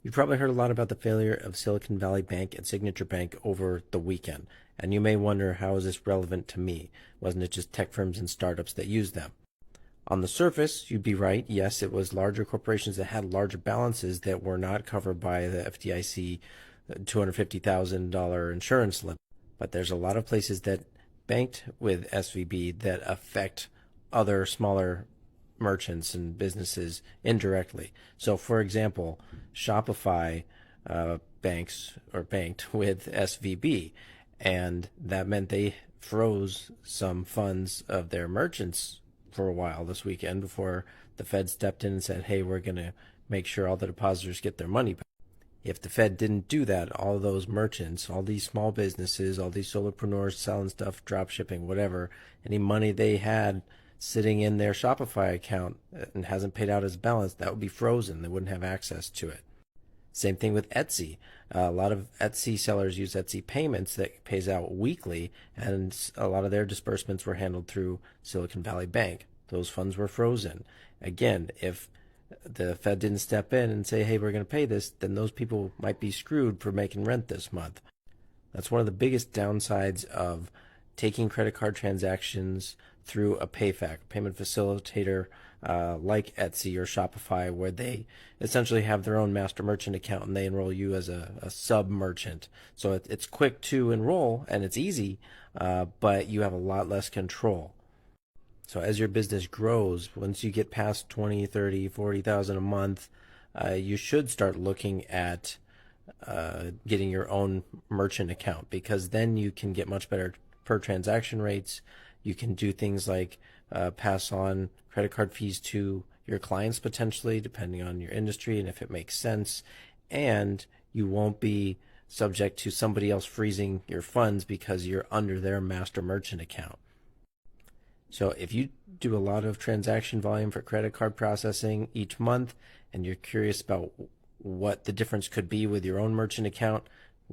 You've probably heard a lot about the failure of Silicon Valley Bank and Signature Bank over the weekend, and you may wonder, how is this relevant to me? Wasn't it just tech firms and startups that used them? On the surface, you'd be right. Yes, it was larger corporations that had larger balances that were not covered by the FDIC $250,000 insurance limit. But there's a lot of places that banked with SVB that affect other smaller merchants and businesses indirectly. So, for example, Shopify banks or banked with SVB, and that meant they froze some funds of their merchants for a while this weekend before the Fed stepped in and said, hey, we're going to make sure all the depositors get their money back. If the Fed didn't do that, all those merchants, all these small businesses, all these solopreneurs selling stuff, drop shipping, whatever, any money they had sitting in their Shopify account and hasn't paid out as balance, that would be frozen. They wouldn't have access to it. Same thing with Etsy. A lot of Etsy sellers use Etsy Payments that pays out weekly, and a lot of their disbursements were handled through Silicon Valley Bank. Those funds were frozen. Again, if the Fed didn't step in and say, hey, we're going to pay this, then those people might be screwed for making rent this month. That's one of the biggest downsides of taking credit card transactions through a PayFac, payment facilitator like Etsy or Shopify, where they essentially have their own master merchant account and they enroll you as a sub merchant. So it's quick to enroll and it's easy, but you have a lot less control. So as your business grows, once you get past 20, 30, 40,000 a month, you should start looking at getting your own merchant account, because then you can get much better per transaction rates. You can do things like pass on credit card fees to your clients potentially, depending on your industry and if it makes sense. And you won't be subject to somebody else freezing your funds because you're under their master merchant account. So if you do a lot of transaction volume for credit card processing each month and you're curious about what the difference could be with your own merchant account,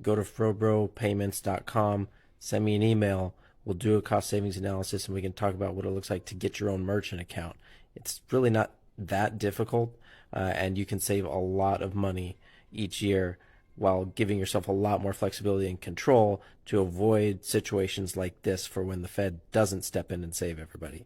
go to frobropayments.com, send me an email. We'll do a cost savings analysis and we can talk about what it looks like to get your own merchant account. It's really not that difficult, and you can save a lot of money each year while giving yourself a lot more flexibility and control to avoid situations like this for when the Fed doesn't step in and save everybody.